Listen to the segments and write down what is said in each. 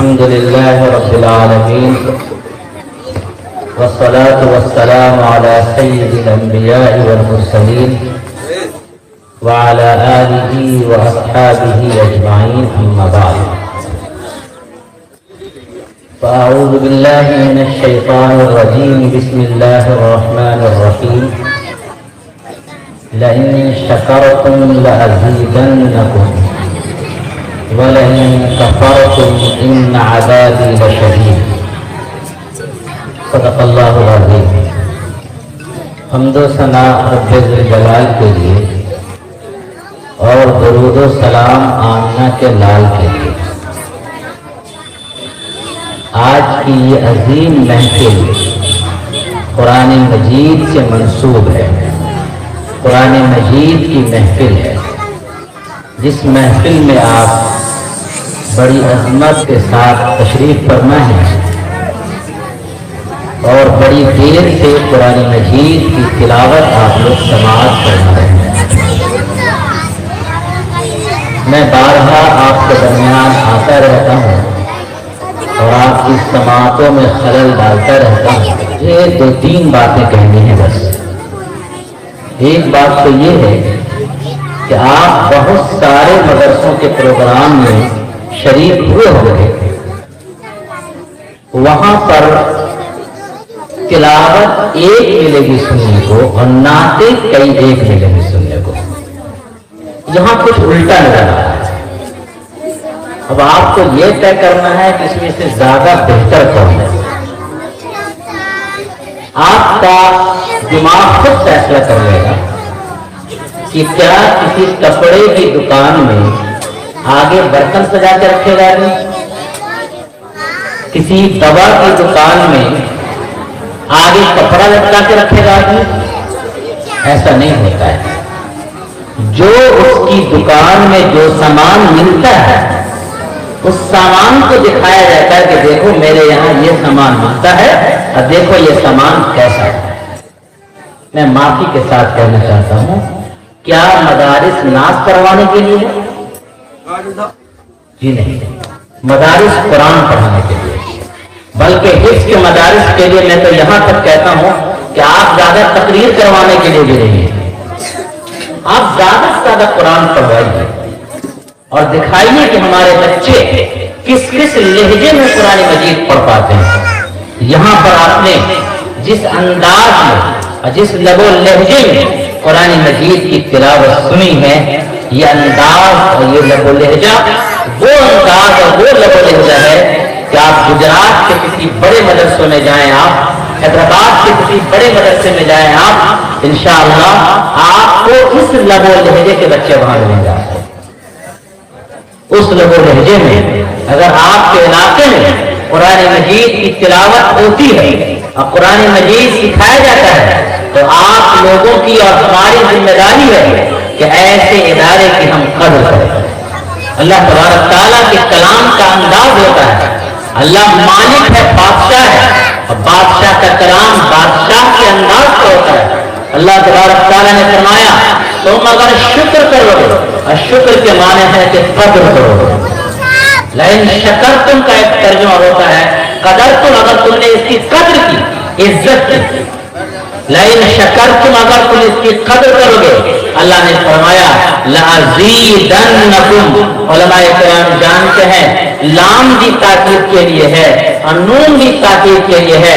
الحمد لله رب العالمين والصلاة والسلام على سيد الأنبياء والمرسلين وعلى آله وأصحابه أجمعين أما بعد فأعوذ بالله من الشيطان الرجيم بسم الله الرحمن الرحيم لئن شكرتم لأزيدنكم وَلَئِن كَفَرْتُمْ إِنَّ عَذَابِي لَشَدِيدٌ صدق اللہ العظیم۔ حمد و ثنا رب ذوالجلال کے لیے اور درود و سلام آمنہ کے لال کے لیے۔ آج کی یہ عظیم محفل قرآن مجید سے منسوب ہے، قرآن مجید کی محفل ہے، جس محفل میں آپ بڑی عظمت کے ساتھ تشریف فرما ہے اور بڑی دیر سے قرآن مجید کی تلاوت آپ لوگ سماعت فرما رہے ہیں۔ میں بارہا آپ کے درمیان آتا رہتا ہوں اور آپ کی سماعتوں میں خلل ڈالتا رہتا ہوں۔ یہ دو تین باتیں کہنی ہیں بس۔ ایک بات تو یہ ہے کہ آپ بہت سارے مدرسوں کے پروگرام میں شریک ہوئے ہوئے، وہاں پر تلاوت ایک ملے گی سننے کو اور نعتیں کئی ایک ملے گی سننے کو، یہاں کچھ الٹا نظر آ رہا ہے۔ اب آپ کو یہ طے کرنا ہے کہ اس میں سے زیادہ بہتر کون ہے۔ آپ کا دماغ خود فیصلہ کر لے گا کہ کیا کسی کپڑے کی دکان میں آگے برتن سجا کے رکھے گا آدمی، کسی دوا کی دکان میں آگے کپڑا لٹکا کے رکھے گا آدمی؟ ایسا نہیں ہوتا ہے۔ جو اس کی دکان میں جو سامان ملتا ہے اس سامان کو دکھایا جاتا ہے کہ دیکھو میرے یہاں یہ سامان ملتا ہے اور دیکھو یہ سامان کیسا ہے۔ میں معافی کے ساتھ کہنا چاہتا ہوں، کیا مدارس ناز کروانے کے لیے ہے؟ جی نہیں، مدارس قرآن پڑھانے کے لیے، بلکہ حفظ کے مدارس کے لیے میں تو یہاں تک کہتا ہوں کہ آپ زیادہ تقریر کروانے کے لیے بھی رہیے، آپ زیادہ سے زیادہ قرآن پڑھوائیے اور دکھائیے کہ ہمارے بچے کس کس لہجے میں قرآن مجید پڑھ پاتے ہیں۔ یہاں پر آپ نے جس انداز میں اور جس لب و لہجے میں قرآن مجید کی تلاوت سنی ہے، یہ انداز اور یہ لب و لہجہ وہ انداز اور وہ لب و لہجہ ہے کہ آپ گجرات کے کسی بڑے مدرسوں میں جائیں، آپ حیدرآباد کے کسی بڑے مدرسے میں جائیں، آپ انشاءاللہ آپ کو اس لب و لہجے کے بچے وہاں ملیں گے۔ اس لب و لہجے میں اگر آپ کے علاقے میں قرآن مجید کی تلاوت ہوتی ہے اور قرآن مجید سکھایا جاتا ہے تو آپ لوگوں کی اور ہماری ذمہ داری ہے کہ ایسے ادارے کی ہم قدر کریں۔ اللہ تبارک تعالیٰ کے کلام کا انداز ہوتا ہے، اللہ مالک ہے، بادشاہ ہے، اور بادشاہ کا کلام بادشاہ کے انداز کا ہوتا ہے۔ اللہ تبارک تعالیٰ نے فرمایا تم اگر شکر کرو گے، اور شکر کے معنی ہے کہ قدر کرو گے۔ لئن شکرتم کا ایک ترجمہ ہوتا ہے قدر تم، اگر تم نے اس کی قدر کی، عزت کی۔ لئن شکرتم، اگر تم اس کی قدر کرو گے، اللہ نے فرمایا لَأَزِيدَنَّكُمْ۔ علماء کرام جانتے ہیں لام بھی تاکید کے لیے ہے اور نون بھی تاکید کے لیے ہے،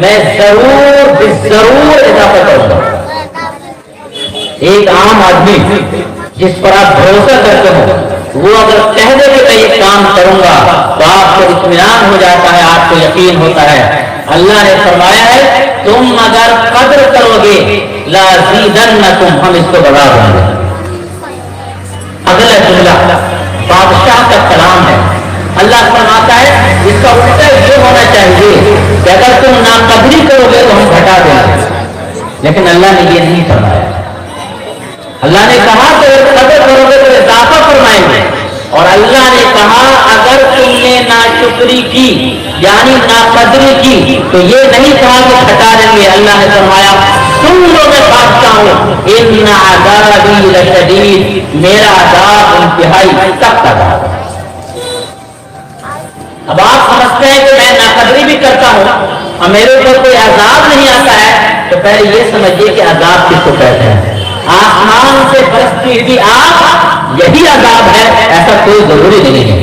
میں ضرور ضرور اضافہ کروں گا۔ ایک عام آدمی جس پر آپ بھروسہ کرتے ہو وہ اگر کہہ دے کہ میں یہ کام کروں گا تو آپ کو اطمینان ہو جاتا ہے، آپ کو یقین ہوتا ہے۔ اللہ نے فرمایا ہے تم اگر قدر کرو گے لَأَزِيدَنَّكُمْ، ہم اس کو بڑھا دیں گے۔ اگلا جملہ بادشاہ کا کلام ہے۔ اللہ فرماتا ہے اس کا الٹا یہ ہونا چاہیے کہ اگر تم ناقدری کرو گے تو ہم گھٹا دیں گے، لیکن اللہ نے یہ نہیں فرمایا۔ اللہ نے کہا کہ اگر قدر کرو گے تو اضافہ فرمائیں گے، اور اللہ نے کہا اگر تم نے ناشکری کی یعنی ناقدری کی تو یہ نہیں کہا کہ گھٹا دیں گے۔ اللہ نے فرمایا تم لوگ میں بادشاہ ہوں، ان عذابی لشدید، میرا عذاب انتہائی سخت عذاب ہے۔ اب समझते हैं कि मैं नाकदरी भी करता हूँ और मेरे ऊपर कोई अजाब नहीं आता है, तो पहले ये समझिए कि अजाब किसको कहते हैं। आसमान से बरसती हुई आग यही अजाब है, ऐसा कोई जरूरी नहीं है।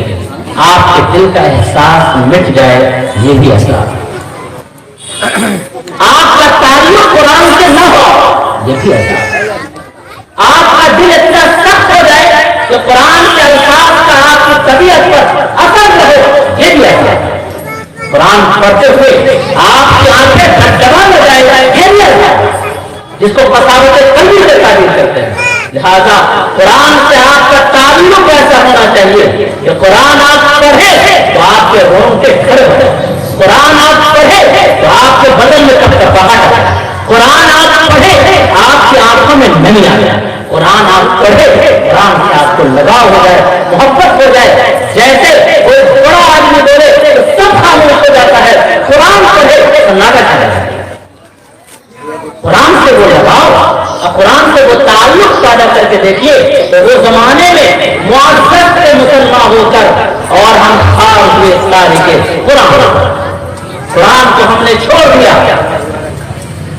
आपके दिल का एहसास मिट जाए, ये भी अजाब। आपका ताल्लुक कुरान से न हो, ये भी अजाब। आपका दिल इतना सख्त हो जाए कि कुरान के अल्फाज का आपकी तबीयत पर असर न हो, ये भी अजाब। कुरान पढ़ते हुए आपकी आंखें धड़धड़ा हो जाए, ये भी अजाब, जिसको फसावत कल्बी से ताबीर करते हैं। लिहाजा कुरान से आपका ताल्लुक ऐसा होना चाहिए कि कुरान आप पढ़े तो आपके रोंगटे खड़े हो जाए, कुरान आप पढ़े तो आपके बदन में कपकपाहट आए, कुरान आप पढ़े आपकी आंखों में नमी आ जाए, कुरान आप पढ़े कुरान से आपको लगाव हो जाए, मोहब्बत हो जाए। जैसे कोई बड़ा आदमी बोले तो सब खामोश हो जाता है, कुरान पढ़े तो नागा आ जाए। कुरान से वो लगाव और कुरान से वो ताल्लुक पैदा करके देखिए तो वो जमाने में मुआज़्ज़त से मुसलमान होकर और हम खार हुए तारीखे कुरान को हमने छोड़ दिया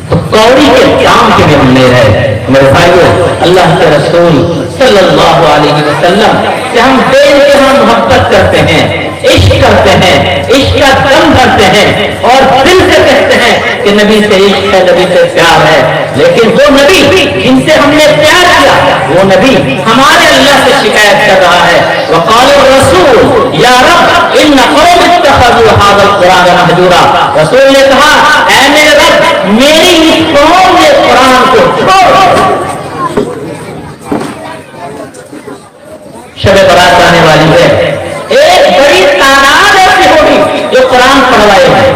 तो कौड़ी के काम के भी हम नहीं रहे। मेरे भाइयों, अल्लाह के रसूल सल्लल्लाहु अलैहि वसल्लम से हम बेइंतहा मोहब्बत करते हैं, इश्क करते हैं, इश्क का दम भरते हैं और दिल से कहते हैं कि नबी से इश्क है, नबी से प्यार है। लेकिन वो नबी जिनसे हमने प्यार किया, वो नबी हमारे अल्लाह से शिकायत कर रहा है, वक़ाल रसूल या रब इन्न कौम इत्तखज़ू हाज़ल कुरान महजूरा। रसूल ने कहा, ऐ मेरे रब, मेरी इस कौम ने कुरान को छोड़। शब बारात आने वाली है, एक बड़ी तादाद ऐसी होगी जो कुरान पढ़वाए हैं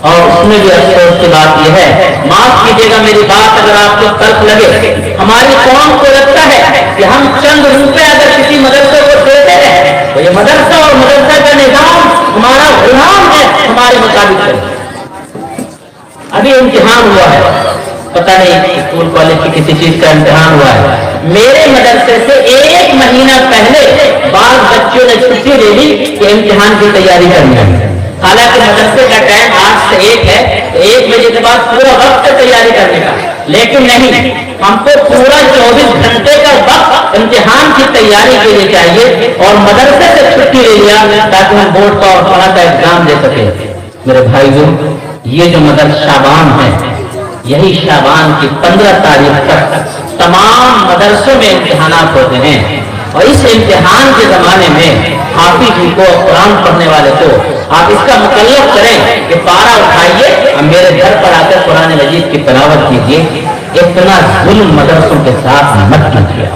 और उसमें भी अफसोस की बात यह है, माफ कीजिएगा मेरी बात अगर आपको तर्क लगे, हमारी कौम को लगता है कि हम चंद रुपए अगर किसी मदरसे को देते हैं तो ये मदरसा और मदरसा का निजाम हमारा गुलाम है, हमारे मुताबिक है। अभी इम्तिहान हुआ है, पता नहीं स्कूल कॉलेज की किसी चीज का इम्तिहान हुआ है, मेरे मदरसे से एक महीना पहले बाल बच्चों ने छुट्टी ले ली कि इम्तिहान की तैयारी करनी है। हालांकि मदरसे का टाइम 8 से 1 है, तो 1 बजे के बाद पूरा वक्त है तैयारी करने का, लेकिन नहीं, हमको पूरा 24 घंटे का वक्त इम्तिहान की तैयारी के लिए चाहिए और मदरसे से छुट्टी ले लिया ताकि हम बोर्ड का और पढ़ा का एग्जाम दे सके। मेरे भाइयों, ये जो मदरसा शाबान है, यही शाबान की 15 तारीख तक तमाम मदरसों में इम्तिहानात होते हैं और इस इम्तिहान के जमाने में हाफिज जी को, कुरान पढ़ने वाले को आप इसका मुकल्लफ करें कि पारा उठाइए और मेरे घर पर आकर कुरान मजीद की तिलावत कीजिए। इतना जुल्म मदरसों के साथ मत कीजिए।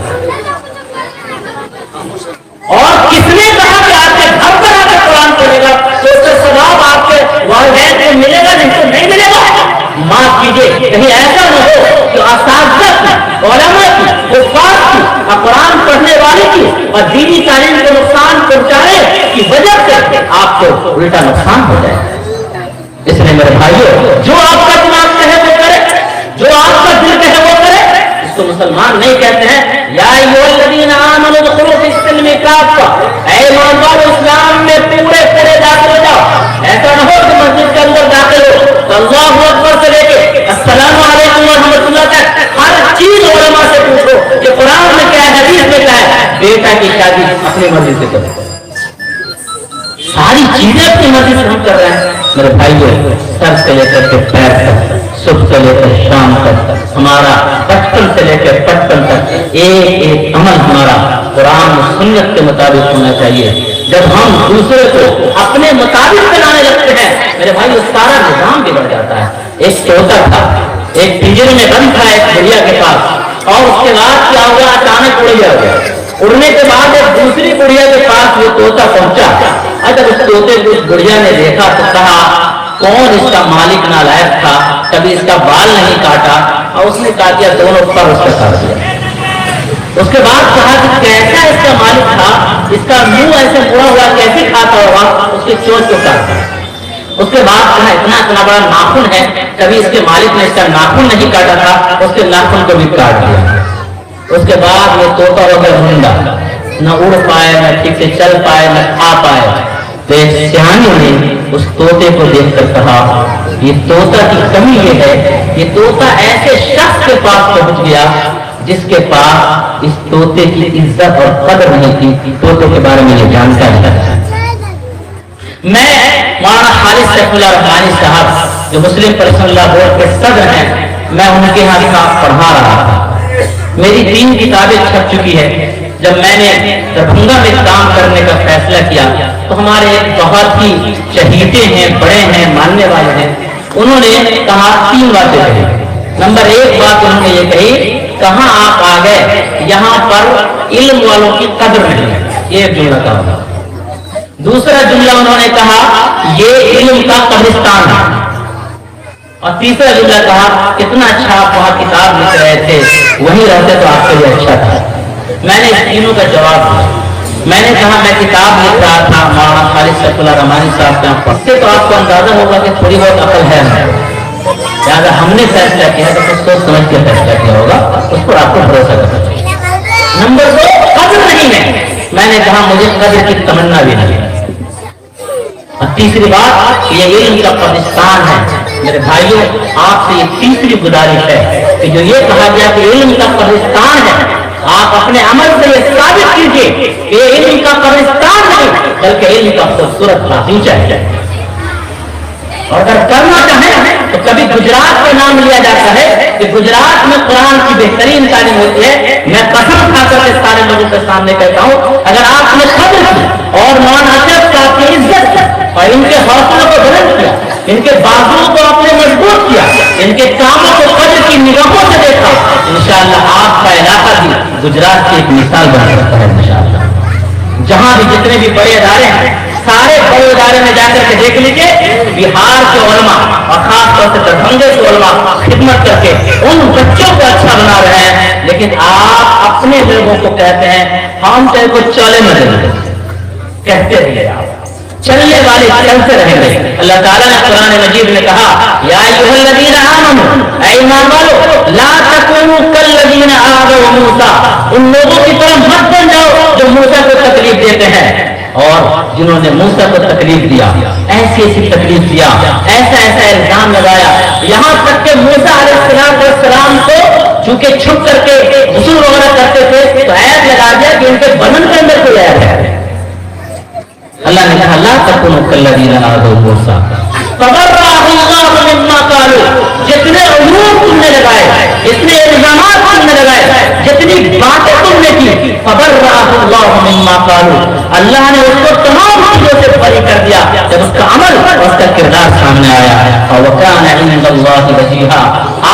और किसने कहा कि आपके घर पर आकर कुरान पढ़ेगा तो उसका सवाब आपके वालिदैन को मिलेगा, नहीं तो नहीं मिलेगा। माफ कीजिए, कहीं ऐसा न हो कि असातिज़ा की, उलमा की, हुफ़ाज़ की और कुरान पढ़ने वाले की और दीनी तालीम को नुकसान पहुंचाने की वजह से आपको उल्टा नुकसान हो जाए। इसलिए मेरे भाइयों, जो आपका दिमाग कहे वो करे, जो आपका दिल कहे वो करे। इसको मुसलमान नहीं कहते हैं या अय्युहल्लज़ीना आमनू उदखुलू फ़िस्सिल्मि काफ़ा, ऐ ईमान वालों इस्लाम में पूरे पूरे दाखिल हो जाओ। ऐसा न हो कि मस्जिद के अंदर दाखिल हो तो अल्लाहु अकबर से लेके अस्सलामु अलैकुम व रहमतुल्लाह तक हर चीज उलमा से पूछो कि कुरान में क्या है, हदीस में क्या है। बेटा की शादी अपनी मर्जी से करो, सारी चीजें अपनी मर्जी से हम कर रहे हैं। मेरे भाइयों, सर से लेकर के पैर तक, सुबह से लेकर शाम तक, हमारा बचपन से लेकर पचपन तक एक एक अमल हमारा कुरान और सुन्नत के मुताबिक होना चाहिए। जब हम दूसरे को अपने मुताबिक बनाने लगते हैं, मेरे भाई, वो सारा निजाम बिगड़ जाता है। एक तोता था, एक पिंजरे में बंद था एक गुड़िया के पास, और उसके बाद क्या हुआ, अचानक उड़ गया। उड़ने के बाद एक दूसरी गुड़िया के पास वो तोता पहुंचा। अगर उस तोते को उस गुड़िया ने देखा तो कहा, कौन इसका मालिक नालायक था, कभी इसका बाल नहीं काटा, और उसने काट दिया, दोनों पर उसका काट दिया। उसके बाद कहा कि कैसा इसका मालिक था, इसका मुंह ऐसे मुड़ा हुआ कैसे खाता होगा, उसके चोट को काट दिया। उसके बाद कहा, इतना इतना बड़ा नाखून है, कभी इसके मालिक ने इसका नाखून नहीं काटा था, उसके नाखून को भी काट दिया। उसके बाद वो तोता हो गया मुंडा, न उड़ पाए, न ठीक से चल पाए, न खा पाए। तो एक सियानी ने उस तोते को देखकर कहा, ये तोता की कमी ये है, ये तोता ऐसे शख्स के पास पहुंच गया जिसके पास इस तोते की इज्जत और कदर नहीं थी, तोते के बारे में ये जानकारी है। मैं मौलाना खालिद सैफुल्लाह रहमानी साहब जो मुस्लिम पर्सनल बोर्ड के सदर हैं, मैं उनके यहाँ किताब पढ़ा रहा था। मेरी 3 किताबें छप चुकी है। जब मैंने दरभंगा में काम करने का फैसला किया तो हमारे बहुत ही चहीते हैं, बड़े हैं, मानने वाले हैं, उन्होंने कहा 3 बातें कही। नंबर 1 बात उन्होंने ये कही, कहाँ आप आ गए, यहाँ पर इल्म वालों की कदर नहीं है, ये एक जुमला कहा। दूसरा जुमला उन्होंने कहा, ये इल्म का कब्रिस्तान है। और तीसरा जुमला कहा, कितना अच्छा आप वहां किताब लिख रहे थे, वहीं रहते तो आपके लिए अच्छा था। मैंने इस तीनों का जवाब दिया। मैंने कहा मैं किताब लिख रहा था मौलाना खालिद सैफुल्लाह रहमानी साहब के यहाँ पढ़ते, तो आपको अंदाजा होगा कि थोड़ी बहुत अकल है। लिहाजा हमने फैसला किया तो कुछ सोच समझ के फैसला किया होगा, उस पर आपको भरोसा करना चाहिए। नंबर 2, कदर नहीं है। मैंने कहा मुझे कदर की तमन्ना भी नहीं है। और तीसरी बात, ये इल्म का कब्रिस्तान है। मेरे भाइयों, आपसे ये तीसरी गुजारिश है कि जो ये कहा गया कि इल्म का कब्रिस्तान है, आप अपने अमल से ये साबित कीजिए कि ये इल्म का कब्रिस्तान नहीं बल्कि इल्म का खूबसूरत बागीचा है। और अगर करना चाहें तो कभी गुजरात का नाम लिया जाता है कि गुजरात में कुरान की बेहतरीन तालीम होती है। मैं कसम खाकर के सारे लोगों के सामने कहता हूं, अगर आपने कदर की और मौलाना अशरफ साहब की इज्जत और इनके हौसलों को बुलंद किया, इनके बाजुओं को आपने मजबूत किया, इनके कामों को कदर की निगाहों से देखा, इंशाअल्लाह आपका इलाका भी गुजरात की एक मिसाल बन सकता है। इंशाअल्लाह जहां भी जितने भी बड़े इदारे हैं, सारे बड़े इदारे में जाकर के देख लीजिए, बिहार के उलमा और खासतौर से दरभंगे के उलमा खिदमत करके उन बच्चों को अच्छा बना रहे हैं। लेकिन आप अपने लोगों को कहते हैं हम तेरे को चले न देंगे, कहते रहिए, आप चलने वाले चलते रहेंगे। अल्लाह ताला ने कुरान मजीद में कहा, या अय्युहल्लज़ीना आमनू, ऐ ईमान वालों, ला तकूनू कल्लज़ीना आज़ौ मूसा, उन लोगों की तरह मत बन जाओ जो मूसा को तकलीफ देते हैं और जिन्होंने मूसा को तकलीफ दिया, ऐसी ऐसी तकलीफ दिया, ऐसा ऐसा इल्जाम लगाया, यहाँ तक कि मूसा अलैहिस्सलाम को चूंकि छुप करके गुस्ल वगैरह करते थे तो ऐब लगा दिया कि उनके बदन के अंदर कोई ऐब है। अल्लाह ने कहा, ला तकुनु कल्लज़ीना आज़ौ मूसा फबर्रअहुल्लाहु मिम्मा क़ालू, जितने उलूम तुमने लगाए, जितने इल्जामात तुमने लगाए, जितनी बातें तुमने की, फबर्रअहुल्लाहु मिम्मा क़ालू, अल्लाह ने उसको तमाम चीजों से बरी कर दिया जब उसका अमल और उसका किरदार सामने आया। और वकान इंदल्लाहि वजीहा,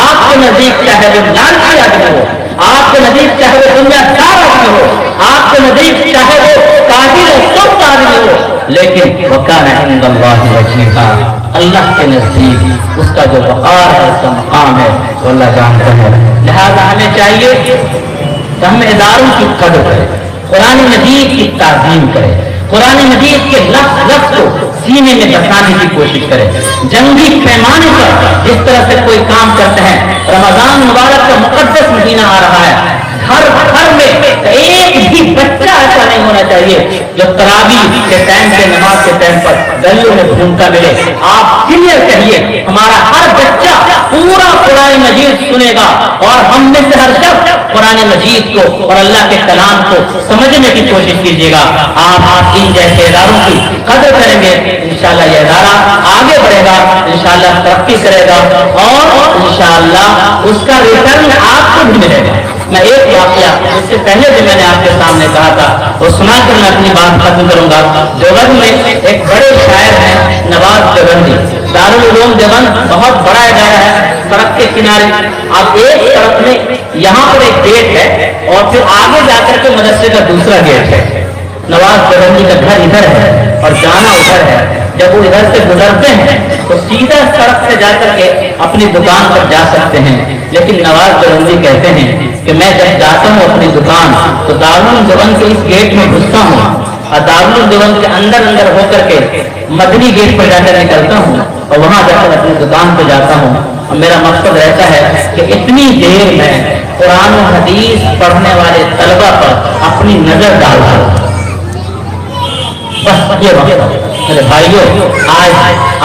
आपके नजदीक चाहे वो लालची आदमी हो, आपके नजदीक चाहे वो दुनियादार आदमी हो, आपके नजदीक चाहे वो काबिल सुस्त आदमी हो, लेकिन वकान इंदल्लाहि वजीहा, अल्लाह के नजदीक उसका जो वक़ार है, उसका मकाम है, वो अल्लाह जानता है। लिहाजा हमें चाहिए कि हम इदारों की कदर करें, कुरान मजीद की ताज़ीम करें, कुरान मजीद के लफ्ज़ लफ्ज़ को सीने में बसाने की कोशिश करें। जंगी पैमाने पर जिस तरह से कोई काम करते हैं, रमजान मुबारक का मुकद्दस महीना आ रहा है, घर में एक भी बच्चा ऐसा नहीं होना चाहिए जो तरावी के टाइम पे, नमाज के टाइम पर गलियों में घूमता मिले। आप क्लियर कहिए, हमारा हर बच्चा पूरा कुरान मजीद सुनेगा और हम में से हर शख्स कुरान मजीद को और अल्लाह के कलाम को समझने की कोशिश कीजिएगा। आप इन जैसे इदारों की कदर करेंगे, इंशाअल्लाह ये इदारा आगे बढ़ेगा, इंशाअल्लाह तरक्की करेगा और इंशाअल्लाह उसका रिटर्न आपको भी मिलेगा। मैं एक वाकया इससे पहले भी मैंने आपके सामने कहा था, वो सुनाकर मैं अपनी बात खत्म करूंगा। देवबंद में एक बड़े शायर हैं नवाज देवबंदी, दारुल उलूम देवबंद बहुत बड़ा इदारा है, सड़क के किनारे। अब एक तरफ में यहाँ पर एक गेट है और फिर आगे जाकर के मदरसे का दूसरा गेट है। नवाज देवबंदी का घर इधर है और जाना उधर है। जब वो इधर से गुजरते हैं तो सीधा सड़क से जाकर के अपनी दुकान पर जा सकते हैं, लेकिन नवाज देवबंदी कहते हैं कि मैं जब जाता हूँ अपनी दुकान तो दारुल देवबंद के इस गेट में घुसता हूँ और दारुल देवबंद के अंदर होकर के मदनी गेट पर जाकर निकलता हूँ और वहां जाकर अपनी दुकान पर जाता हूँ। और मेरा मकसद रहता है कि इतनी देर में कुरान और हदीस पढ़ने वाले तलबा पर अपनी नजर डालता हूँ, बस ये میرے بھائیوں، آج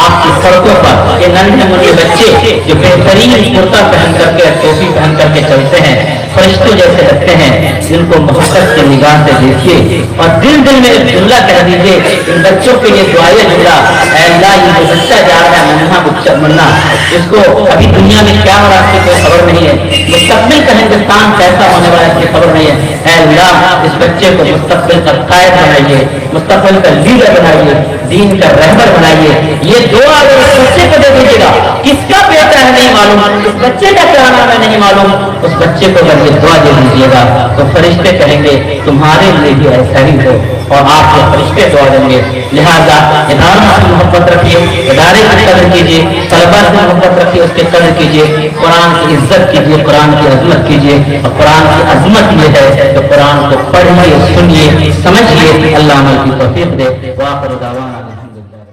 آپ کی سڑکوں پر یہ ننھے منھے بچے جو بہترین کرتا پہن کر کے ٹوپی پہن کر کے چلتے ہیں، فرشتوں جیسے لگتے ہیں، جن کو محبت کی نگاہ سے دیکھیے اور دل دل میں ایک جملہ کہہ دیجیے، ان بچوں کے لیے دعائیں جملہ، اے اللہ یہ جو بچہ جا رہا ہے ننھا بچہ منا، اس کو ابھی دنیا میں کیا ہو رہا ہے اس کی کوئی خبر نہیں ہے، مستقبل کا ہندوستان کیسا ہونے والا ہے اس کی خبر نہیں ہے، اے اللہ اس بچے کو مستقبل کا قائد بنائیے، مستقبل کا لیڈر بنائیے، دین کا رہبر بنائیے۔ یہ دعا اگر اس بچے کو دے دیجیے گا، کس کا بیٹا ہے نہیں معلوم، اس بچے کا کیا نام ہے نہیں معلوم، اس بچے کو اگر یہ دعا دے دیجیے گا تو فرشتے کہیں گے تمہارے لیے بھی ایسا ہی ہو، اور آپ کے فرشتے دعا دیں گے۔ لہٰذا اداروں سے محبت رکھیے، ادارے کی قدر کیجیے، طلبا سے محبت رکھیے، اس کی قدر کیجیے، قرآن کی عزت کیجیے، قرآن کی عظمت کیجیے، اور قرآن کی عظمت یہ ہے کہ قرآن کو پڑھیے، سنیے، سمجھیے۔ اللہ عمل کی توفیق دے۔ وآخر دعوانا الحمدللہ۔